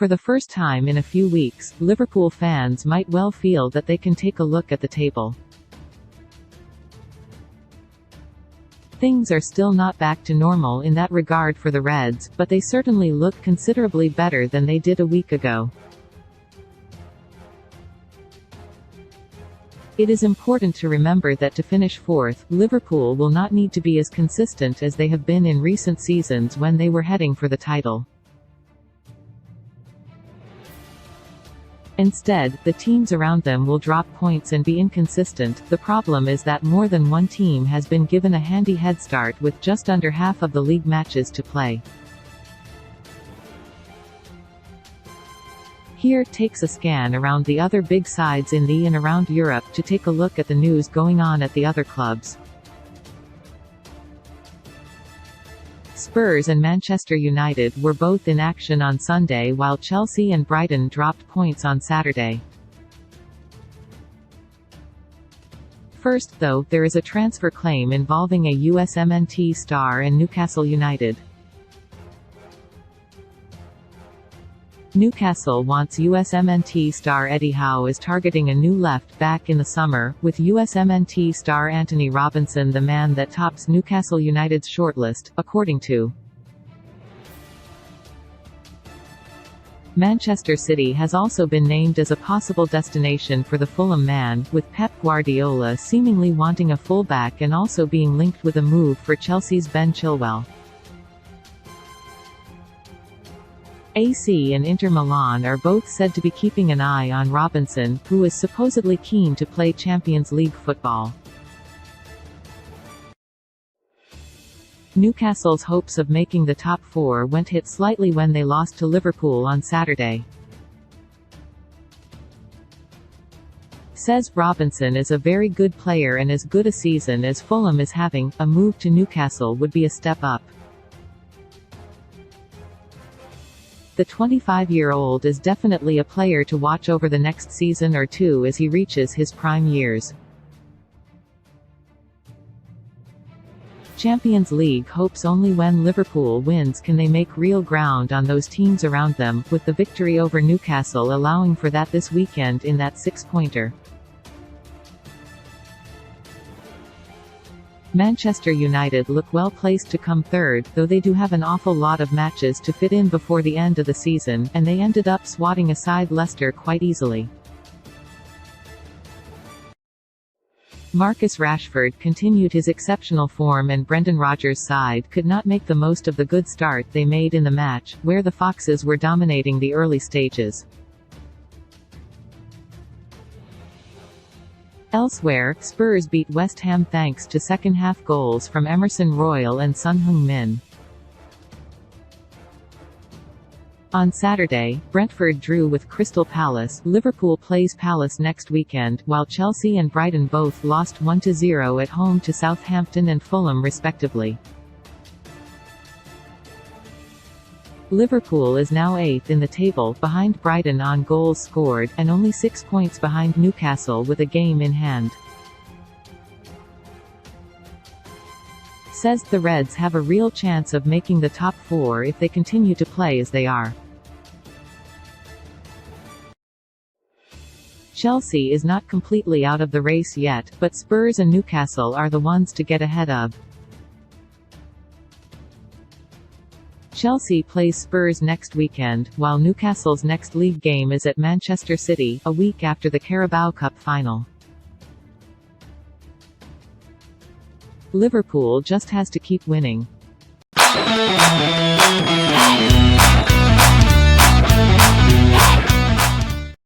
For the first time in a few weeks, Liverpool fans might well feel that they can take a look at the table. Things are still not back to normal in that regard for the Reds, but they certainly look considerably better than they did a week ago. It is important to remember that to finish fourth, Liverpool will not need to be as consistent as they have been in recent seasons when they were heading for the title. Instead, the teams around them will drop points and be inconsistent. The problem is that more than one team has been given a handy head start with just under half of the league matches to play. Here takes a scan around the other big sides in the and around Europe to take a look at the news going on at the other clubs. Spurs and Manchester United were both in action on Sunday, while Chelsea and Brighton dropped points on Saturday. First, though, there is a transfer claim involving a USMNT star and Newcastle United. Newcastle wants USMNT star Eddie Howe is targeting a new left-back in the summer, with USMNT star Anthony Robinson the man that tops Newcastle United's shortlist, according to Manchester City has also been named as a possible destination for the Fulham man, with Pep Guardiola seemingly wanting a fullback and also being linked with a move for Chelsea's Ben Chilwell. AC and Inter Milan are both said to be keeping an eye on Robinson, who is supposedly keen to play Champions League football. Newcastle's hopes of making the top four went hit slightly when they lost to Liverpool on Saturday. Says Robinson is a very good player and as good a season as Fulham is having, a move to Newcastle would be a step up. The 25-year-old is definitely a player to watch over the next season or two as he reaches his prime years. Champions League hopes only when Liverpool wins can they make real ground on those teams around them, with the victory over Newcastle allowing for that this weekend in that six-pointer. Manchester United look well placed to come third, though they do have an awful lot of matches to fit in before the end of the season, and they ended up swatting aside Leicester quite easily. Marcus Rashford continued his exceptional form and Brendan Rodgers' side could not make the most of the good start they made in the match, where the Foxes were dominating the early stages. Elsewhere, Spurs beat West Ham thanks to second-half goals from Emerson Royal and Son Heung-min. On Saturday, Brentford drew with Crystal Palace. Liverpool plays Palace next weekend, while Chelsea and Brighton both lost 1-0 at home to Southampton and Fulham respectively. Liverpool is now 8th in the table, behind Brighton on goals scored, and only 6 points behind Newcastle with a game in hand. Says the Reds have a real chance of making the top four if they continue to play as they are. Chelsea is not completely out of the race yet, but Spurs and Newcastle are the ones to get ahead of. Chelsea plays Spurs next weekend, while Newcastle's next league game is at Manchester City, a week after the Carabao Cup final. Liverpool just has to keep winning.